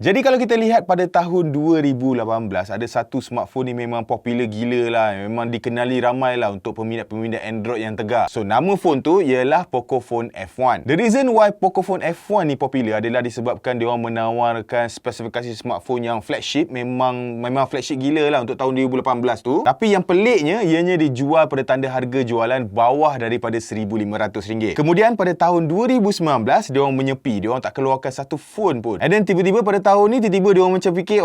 Jadi kalau kita lihat pada tahun 2018, ada satu smartphone ni memang popular gila lah. Memang dikenali ramai lah untuk peminat-peminat Android yang tegar. So, nama phone tu ialah Pocophone F1. The reason why Pocophone F1 ni popular adalah disebabkan dia orang menawarkan spesifikasi smartphone yang flagship. Memang flagship gila lah untuk tahun 2018 tu. Tapi yang peliknya, ianya dijual pada tanda harga jualan bawah daripada RM1,500. Kemudian pada tahun 2019, dia orang menyepi. Dia orang tak keluarkan satu phone pun. And then tiba-tiba pada tahun ni, tiba-tiba dia orang macam fikir,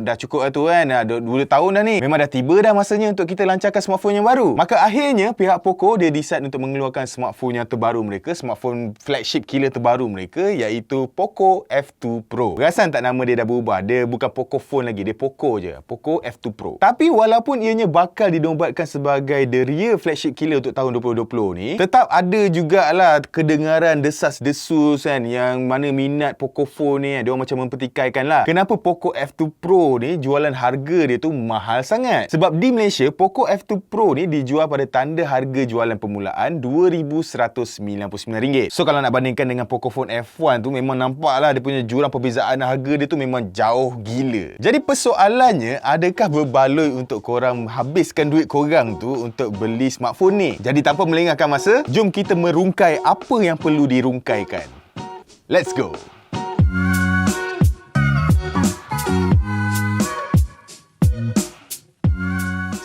dah cukup lah tu kan. 2 tahun dah ni. Memang dah tiba dah masanya untuk kita lancarkan smartphone yang baru. Maka akhirnya, pihak Poco dia decide untuk mengeluarkan smartphone yang terbaru mereka. Smartphone flagship killer terbaru mereka, iaitu Poco F2 Pro. Perasan tak nama dia dah berubah? Dia bukan Pocophone lagi. Dia Poco je. Poco F2 Pro. Tapi walaupun ianya bakal dinobatkan sebagai the real flagship killer untuk tahun 2020 ni, tetap ada jugalah kedengaran desas-desus kan, yang mana minat Pocophone ni, dia orang macam mempertikaikan lah. Kenapa Poco F2 Pro ni jualan harga dia tu mahal sangat? Sebab di Malaysia, Poco F2 Pro ni dijual pada tanda harga jualan permulaan RM2,199. So kalau nak bandingkan dengan Pocophone F1 tu, memang nampak lah dia punya jurang perbezaan harga dia tu memang jauh gila. Jadi persoalannya, adakah berbaloi untuk korang habiskan duit korang tu untuk beli smartphone ni? Jadi tanpa melengahkan masa, jom kita merungkai apa yang perlu dirungkaikan. Let's go!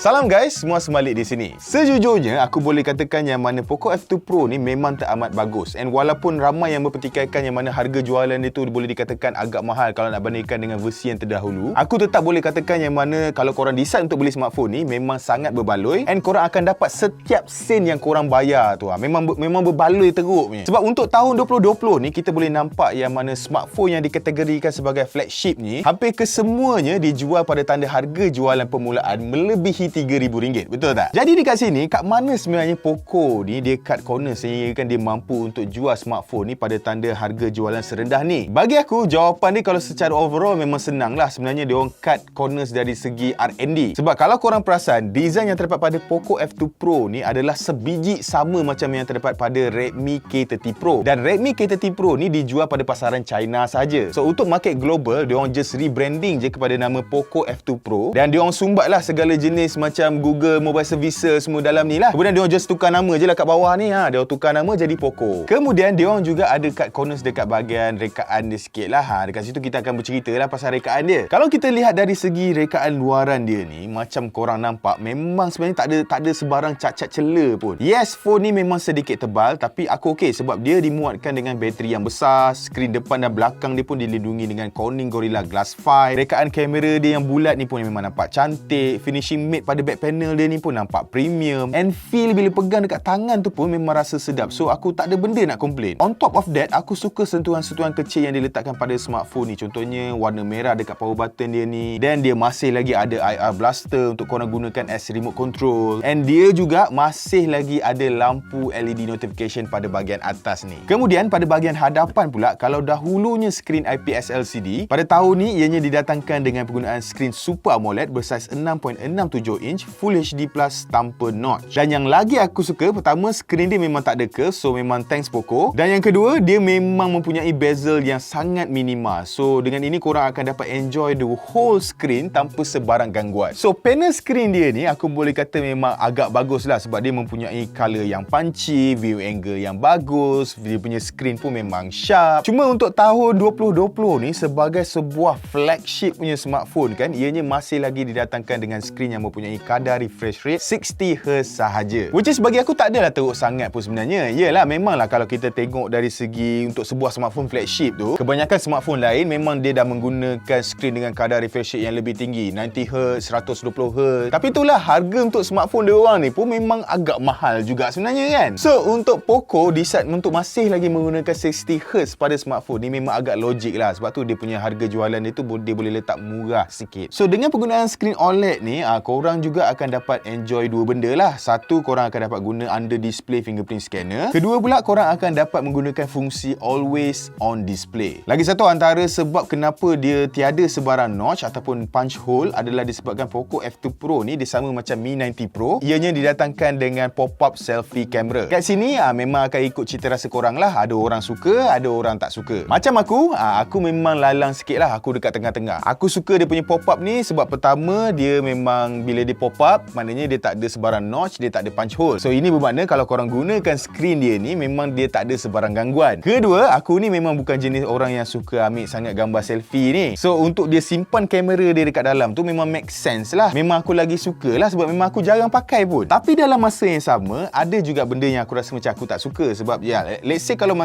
Salam guys, semua sembalik di sini. Sejujurnya, aku boleh katakan yang mana Poco F2 Pro ni memang tak amat bagus. And walaupun ramai yang mempertikaikan yang mana harga jualan dia tu boleh dikatakan agak mahal kalau nak bandingkan dengan versi yang terdahulu, aku tetap boleh katakan yang mana kalau korang decide untuk beli smartphone ni, memang sangat berbaloi. And korang akan dapat setiap sen yang korang bayar tu. Memang berbaloi teruk punya. Sebab untuk tahun 2020 ni, kita boleh nampak yang mana smartphone yang dikategorikan sebagai flagship ni, hampir kesemuanya dijual pada tanda harga jualan permulaan melebihi RM3,000. Betul tak? Jadi dekat sini, kat mana sebenarnya Poco ni dia cut corner sehingga kan dia mampu untuk jual smartphone ni pada tanda harga jualan serendah ni? Bagi aku, jawapan ni kalau secara overall memang senang lah. Sebenarnya dia orang cut corners dari segi R&D. Sebab kalau korang perasan, design yang terdapat pada Poco F2 Pro ni adalah sebiji sama macam yang terdapat pada Redmi K30 Pro. Dan Redmi K30 Pro ni dijual pada pasaran China saja. So untuk market global, dia orang just rebranding je kepada nama Poco F2 Pro. Dan dia orang sumbat lah segala jenis macam Google Mobile Services semua dalam ni lah. Kemudian dia orang just tukar nama je lah kat bawah ni. Dia orang tukar nama jadi Poco. Kemudian dia orang juga ada cut corners dekat bahagian rekaan dia sikit lah. Dekat situ kita akan bercerita lah pasal rekaan dia. Kalau kita lihat dari segi rekaan luaran dia ni, macam korang nampak, memang sebenarnya tak ada sebarang cacat cela pun. Yes, phone ni memang sedikit tebal, tapi aku okey sebab dia dimuatkan dengan bateri yang besar. Skrin depan dan belakang dia pun dilindungi dengan Corning Gorilla Glass 5. Rekaan kamera dia yang bulat ni pun memang nampak cantik. Finishing matte pada back panel dia ni pun nampak premium. And feel bila pegang dekat tangan tu pun memang rasa sedap. So aku tak ada benda nak komplain. On top of that, aku suka sentuhan-sentuhan kecil yang diletakkan pada smartphone ni. Contohnya warna merah dekat power button dia ni. Dan dia masih lagi ada IR blaster untuk korang gunakan as remote control. And dia juga masih lagi ada lampu LED notification pada bahagian atas ni. Kemudian pada bahagian hadapan pula, kalau dahulunya skrin IPS LCD, pada tahun ni ianya didatangkan dengan penggunaan skrin Super AMOLED bersaiz 6.67 inch Full HD Plus tanpa notch. Dan yang lagi aku suka, pertama, skrin dia memang tak ada curve, so memang thanks Poco. Dan yang kedua, dia memang mempunyai bezel yang sangat minimal. So dengan ini korang akan dapat enjoy the whole screen tanpa sebarang gangguan. So panel skrin dia ni aku boleh kata memang agak bagus lah sebab dia mempunyai color yang punchy, view angle yang bagus, dia punya skrin pun memang sharp. Cuma untuk tahun 2020 ni, sebagai sebuah flagship punya smartphone kan, ianya masih lagi didatangkan dengan skrin yang mempunyai kadar refresh rate 60Hz sahaja. Which is bagi aku tak adalah teruk sangat pun sebenarnya. Yelah, memanglah kalau kita tengok dari segi untuk sebuah smartphone flagship tu, kebanyakan smartphone lain memang dia dah menggunakan skrin dengan kadar refresh rate yang lebih tinggi, 90Hz, 120Hz. Tapi itulah, harga untuk smartphone dia orang ni pun memang agak mahal juga sebenarnya kan. So untuk Poco decide untuk masih lagi menggunakan 60Hz pada smartphone ni memang agak logik lah. Sebab tu dia punya harga jualan dia tu dia boleh letak murah sikit. So dengan penggunaan skrin OLED ni, korang juga akan dapat enjoy dua benda lah. Satu, korang akan dapat guna under display fingerprint scanner. Kedua pula, korang akan dapat menggunakan fungsi always on display. Lagi satu antara sebab kenapa dia tiada sebarang notch ataupun punch hole adalah disebabkan Poco F2 Pro ni dia sama macam Mi 90 Pro. Ianya didatangkan dengan pop-up selfie camera. Kat sini memang akan ikut cita rasa korang lah. Ada orang suka, ada orang tak suka. Macam aku memang lalang sikit lah. Aku dekat tengah-tengah. Aku suka dia punya pop-up ni sebab pertama, dia memang bila dia pop-up, maknanya dia tak ada sebarang notch, dia tak ada punch hole. So ini bermakna kalau korang gunakan skrin dia ni, memang dia tak ada sebarang gangguan. Kedua, aku ni memang bukan jenis orang yang suka ambil sangat gambar selfie ni. So untuk dia simpan kamera dia dekat dalam tu memang make sense lah. Memang aku lagi suka lah sebab memang aku jarang pakai pun. Tapi dalam masa yang sama, ada juga benda yang aku rasa macam aku tak suka. Sebab let's say kalau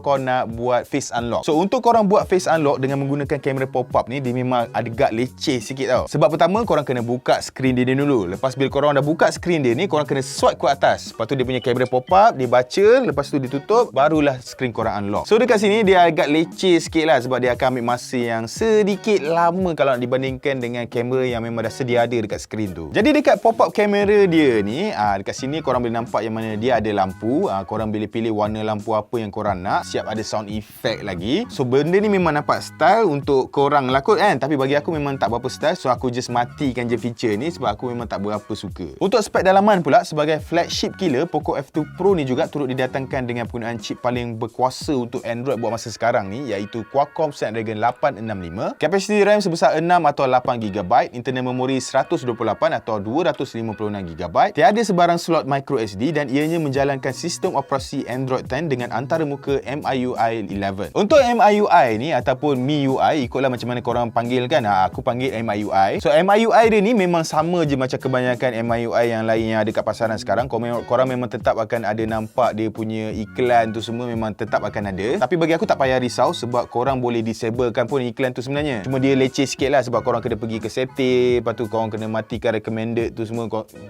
kau nak buat face unlock. So untuk korang buat face unlock dengan menggunakan kamera pop-up ni, dia memang agak leceh sikit tau. Sebab pertama, korang kena buka skrin dia dulu. Lepas bila korang dah buka skrin dia ni, korang kena swipe ke atas. Lepas tu dia punya kamera pop-up, dia baca, lepas tu ditutup, barulah skrin korang unlock. So dekat sini dia agak leceh sikit lah sebab dia akan ambil masa yang sedikit lama kalau nak dibandingkan dengan kamera yang memang dah sedia ada dekat skrin tu. Jadi dekat pop-up kamera dia ni, dekat sini korang boleh nampak yang mana dia ada lampu. Korang boleh pilih warna lampu apa yang korang nak. Siap ada sound effect lagi. So benda ni memang nampak style untuk korang lah kot kan. Tapi bagi aku memang tak berapa style. So aku just matikan je feature ni sebab aku memang tak berapa suka. Untuk spek dalaman pula, sebagai flagship killer, Poco F2 Pro ni juga turut didatangkan dengan penggunaan chip paling berkuasa untuk Android buat masa sekarang ni, iaitu Qualcomm Snapdragon 865. Kapasiti RAM sebesar 6 atau 8GB, internal memori 128 atau 256GB. Tiada sebarang slot micro SD dan ianya menjalankan sistem operasi Android 10 dengan antarmuka MIUI 11. Untuk MIUI ni ataupun MIUI, ikutlah macam mana korang panggil kan. Aku panggil MIUI. So MIUI dia ni memang sama je macam kebanyakan MIUI yang lain yang ada kat pasaran sekarang. Korang memang tetap akan ada nampak dia punya iklan tu semua, memang tetap akan ada. Tapi bagi aku tak payah risau sebab korang boleh disablekan pun iklan tu sebenarnya. Cuma dia leceh sikit lah sebab korang kena pergi ke setting, lepas tu korang kena matikan recommended tu semua.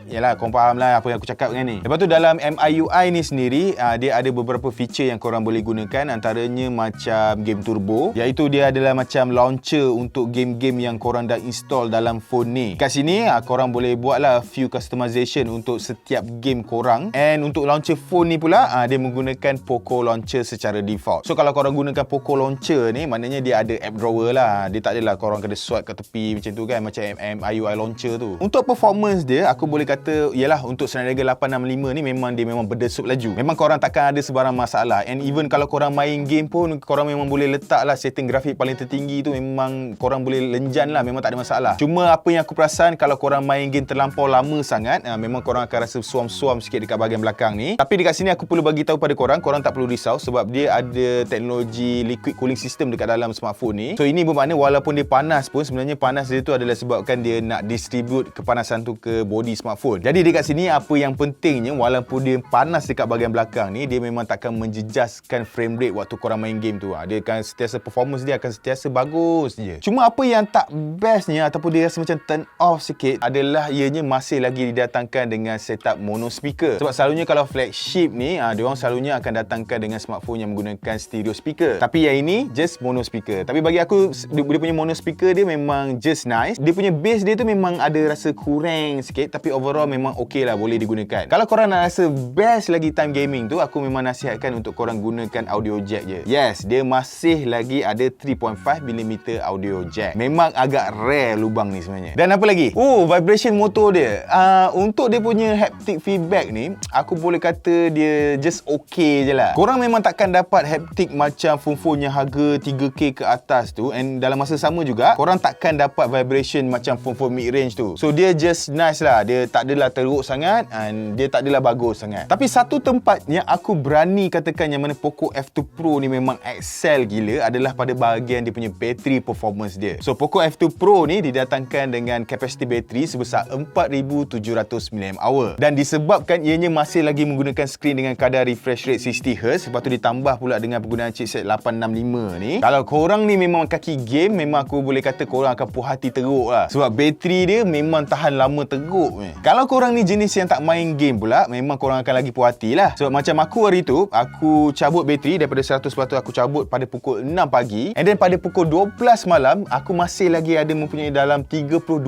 Yalah, korang faham lah apa yang aku cakap kan ni. Lepas tu dalam MIUI ni sendiri, dia ada beberapa feature yang korang boleh gunakan. Antaranya macam game turbo, iaitu dia adalah macam launcher untuk game-game yang korang dah install dalam phone ni. Kat sini korang boleh buat lah few customization untuk setiap game korang. And untuk launcher phone ni pula, dia menggunakan Poco Launcher secara default. So kalau korang gunakan Poco Launcher ni, maknanya dia ada app drawer lah. Dia tak adalah korang kena swipe kat tepi macam tu kan, macam MIUI Launcher tu. Untuk performance dia, aku boleh kata yalah, untuk Snapdragon 865 ni dia memang berdesup laju. Memang korang takkan ada sebarang masalah. And even kalau korang main game pun, korang memang boleh letak lah setting grafik paling tertinggi tu, memang korang boleh lenjan lah, memang tak ada masalah. Cuma apa yang aku perasan, kalau korang main game terlampau lama sangat, memang korang akan rasa suam-suam sikit dekat bahagian belakang ni. Tapi dekat sini aku perlu bagi tahu pada korang tak perlu risau sebab dia ada teknologi liquid cooling system dekat dalam smartphone ni. So ini bermakna walaupun dia panas pun, sebenarnya panas dia tu adalah sebabkan dia nak distribute kepanasan tu ke body smartphone. Jadi dekat sini apa yang pentingnya, walaupun dia panas dekat bahagian belakang ni, dia memang takkan menjejaskan frame rate waktu korang main game tu. Dia akan sentiasa, performance dia akan sentiasa bagus je. Cuma apa yang tak bestnya ataupun dia rasa macam turn off sikit adalah ianya masih lagi didatangkan dengan setup mono speaker. Sebab selalunya kalau flagship ni, diorang selalunya akan datangkan dengan smartphone yang menggunakan stereo speaker. Tapi yang ini just mono speaker. Tapi bagi aku, dia punya mono speaker dia memang just nice. Dia punya bass dia tu memang ada rasa kurang sikit, tapi overall memang okey lah, boleh digunakan. Kalau korang nak rasa best lagi time gaming tu, aku memang nasihatkan untuk korang gunakan audio jack je. Yes, dia masih lagi ada 3.5mm audio jack. Memang agak rare lubang ni sebenarnya. Dan apa lagi? Vibration motor dia. Untuk dia punya haptic feedback ni, aku boleh kata dia just okay je lah. Korang memang takkan dapat haptic macam phone-phone yang harga 3K ke atas tu, and dalam masa sama juga korang takkan dapat vibration macam phone-phone mid-range tu. So dia just nice lah. Dia tak adalah teruk sangat and dia tak adalah bagus sangat. Tapi satu tempat yang aku berani katakan yang mana Poco F2 Pro ni memang excel gila adalah pada bahagian dia punya battery performance dia. So Poco F2 Pro ni didatangkan dengan kapasiti bateri sebesar 4700 mAh. Dan disebabkan ianya masih lagi menggunakan skrin dengan kadar refresh rate 60Hz, lepas tu ditambah pula dengan penggunaan chipset 865 ni, kalau korang ni memang kaki game, memang aku boleh kata korang akan puas hati teruk lah. Sebab bateri dia memang tahan lama teruk. Kalau korang ni jenis yang tak main game pula, memang korang akan lagi puas hati lah. Sebab macam aku hari tu, aku cabut bateri daripada 100%, aku cabut pada pukul 6 pagi, and then pada pukul 12 malam, aku masih lagi ada mempunyai dalam 32%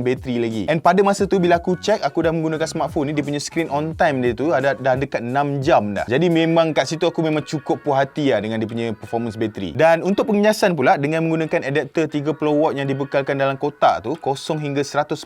bateri bateri lagi. And pada masa tu bila aku check, aku dah menggunakan smartphone ni, dia punya screen on time dia tu dah dekat 6 jam dah. Jadi memang kat situ aku memang cukup puas hati lah dengan dia punya performance bateri. Dan untuk pengecasan pula, dengan menggunakan adapter 30 watt yang dibekalkan dalam kotak tu, 0 hingga 100%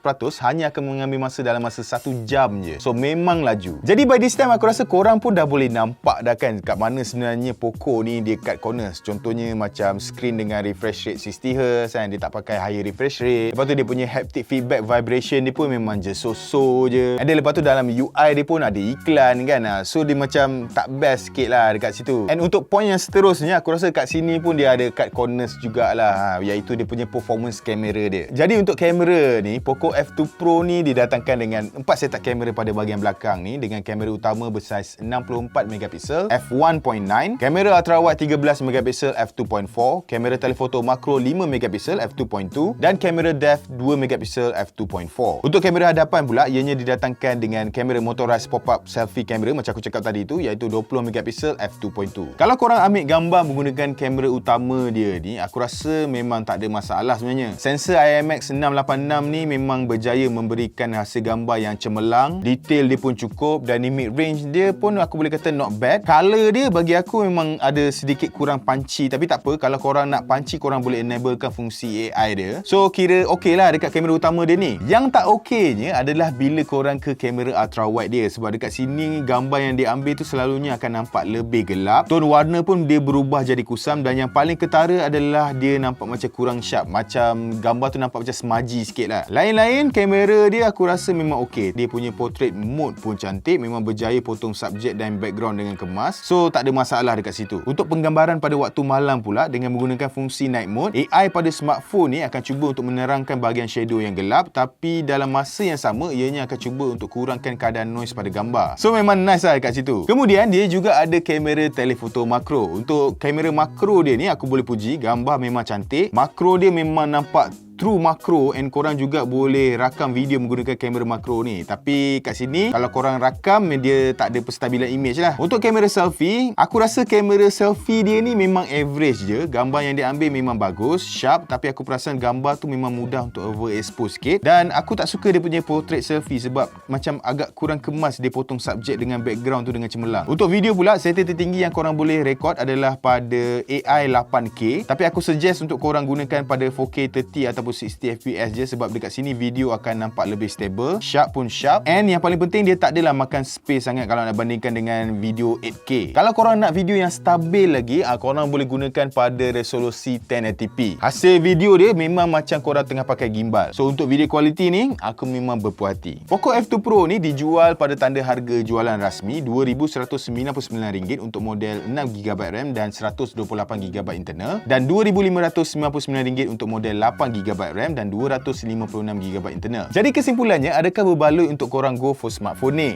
hanya akan mengambil masa dalam masa 1 jam je. So memang laju. Jadi by this time aku rasa korang pun dah boleh nampak dah kan kat mana sebenarnya Poco ni dia cut corners. Contohnya macam screen dengan refresh rate 60Hz kan, dia tak pakai higher refresh rate. Lepas tu dia punya haptic feedback vibration dia pun memang je so-so je. Ada lepas tu dalam UI dia pun ada iklan kan. So dia macam tak best sikit lah dekat situ. And untuk point yang seterusnya, aku rasa kat sini pun dia ada cut corners jugalah, iaitu dia punya performance kamera dia. Jadi untuk kamera ni, Poco F2 Pro ni didatangkan dengan 4 setup kamera pada bahagian belakang ni, dengan kamera utama bersaiz 64 megapiksel f1.9, kamera ultrawide 13 megapiksel f2.4, kamera telefoto makro 5 megapiksel f2.2 dan kamera depth 2 megapiksel f2.4. Untuk kamera hadapan pula, ianya didatangkan dengan kamera motorized pop-up selfie kamera macam aku cakap tadi tu, iaitu 20 megapiksel f2.2. Kalau korang ambil gambar menggunakan kamera utama dia ni, aku rasa memang tak ada masalah sebenarnya. Sensor IMX686 ni memang berjaya memberikan hasil gambar yang cemerlang, detail dia pun cukup dan mid range dia pun aku boleh kata not bad. Color dia bagi aku memang ada sedikit kurang punchy, tapi tak apa, kalau korang nak punchy korang boleh enablekan fungsi AI dia. So kira okey lah dekat kamera utama dia ni. Yang tak okeynya adalah bila korang ke kamera ultra wide dia, sebab dekat sini gambar yang dia ambil tu selalunya akan nampak lebih gelap. Tone warna pun dia berubah jadi kusam, dan yang paling ketara adalah dia nampak macam kurang sharp, macam gambar tu nampak macam smudgy sikit lah. Lain-lain kamera dia aku rasa memang okey. Dia punya portrait mode pun cantik, memang berjaya potong subjek dan background dengan kemas. So tak ada masalah dekat situ. Untuk penggambaran pada waktu malam pula, dengan menggunakan fungsi night mode, AI pada smartphone ni akan cuba untuk menerangkan bahagian shadow yang gelap, tapi dalam masa yang sama ianya akan cuba untuk kurangkan kadar noise pada gambar. So memang nice lah dekat situ. Kemudian dia juga ada kamera telefoto makro. Untuk kamera makro dia ni aku boleh puji, gambar memang cantik. Makro dia memang nampak true makro, and korang juga boleh rakam video menggunakan kamera makro ni. Tapi kat sini kalau korang rakam, dia tak ada penstabilan image lah. Untuk kamera selfie, aku rasa kamera selfie dia ni memang average je. Gambar yang dia ambil memang bagus, sharp, tapi aku perasan gambar tu memang mudah untuk overexpose sikit. Dan aku tak suka dia punya portrait selfie sebab macam agak kurang kemas dia potong subjek dengan background tu dengan cemerlang. Untuk video pula, setting tertinggi yang korang boleh record adalah pada AI 8K, tapi aku suggest untuk korang gunakan pada 4K 30 atau 60fps je, sebab dekat sini video akan nampak lebih stable, sharp pun sharp, and yang paling penting dia tak adalah makan space sangat kalau nak bandingkan dengan video 8K. Kalau korang nak video yang stabil lagi, korang boleh gunakan pada resolusi 1080p. Hasil video dia memang macam korang tengah pakai gimbal. So untuk video quality ni, aku memang berpuas hati. Poco F2 Pro ni dijual pada tanda harga jualan rasmi RM2,199 untuk model 6GB RAM dan 128GB internal, dan RM2,599 untuk model 8GB RAM dan 256GB internal. Jadi kesimpulannya, adakah berbaloi untuk korang go for smartphone ni?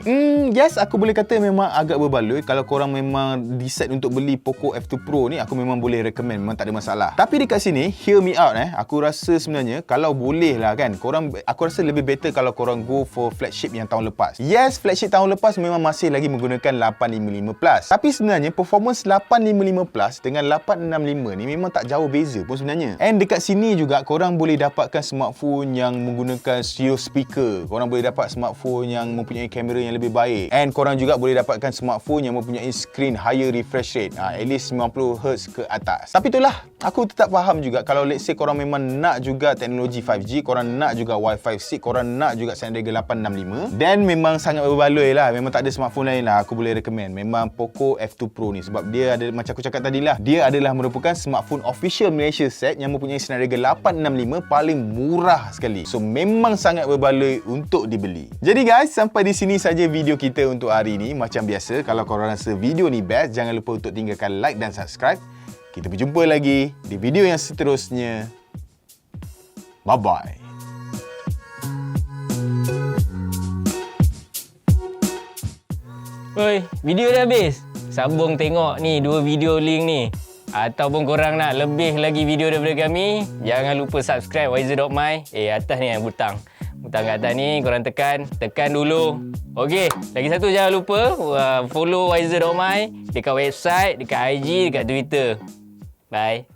Yes, aku boleh kata memang agak berbaloi. Kalau korang memang decide untuk beli Poco F2 Pro ni, aku memang boleh recommend, memang tak ada masalah. Tapi dekat sini, hear me out aku rasa sebenarnya kalau boleh lah kan, aku rasa lebih better kalau korang go for flagship yang tahun lepas. Yes, flagship tahun lepas memang masih lagi menggunakan 855 Plus. Tapi sebenarnya performance 855 Plus dengan 865 ni memang tak jauh beza pun sebenarnya. And dekat sini juga korang boleh dapatkan smartphone yang menggunakan stereo speaker. Korang boleh dapat smartphone yang mempunyai kamera yang lebih baik. And korang juga boleh dapatkan smartphone yang mempunyai screen higher refresh rate, at least 90Hz ke atas. Tapi itulah, aku tetap faham juga kalau let's say korang memang nak juga teknologi 5G, korang nak juga Wi-Fi 6, korang nak juga Snapdragon 865, then memang sangat berbaloi lah. Memang tak ada smartphone lain lah aku boleh recommend. Memang Poco F2 Pro ni, sebab dia ada, macam aku cakap tadi lah, dia adalah merupakan smartphone official Malaysia set yang mempunyai Snapdragon 865 paling murah sekali. So memang sangat berbaloi untuk dibeli. Jadi guys, sampai di sini saja video kita untuk hari ini. Macam biasa, kalau korang rasa video ni best, jangan lupa untuk tinggalkan like dan subscribe. Kita berjumpa lagi di video yang seterusnya. Bye-bye. Oi, video dah habis. Sambung tengok ni 2 video link ni. Ataupun korang nak lebih lagi video daripada kami, jangan lupa subscribe Wiser.my. Atas ni yang butang kat atas ni, korang tekan dulu. Okey, lagi satu jangan lupa follow Wiser.my dekat website, dekat IG, dekat Twitter. Bye.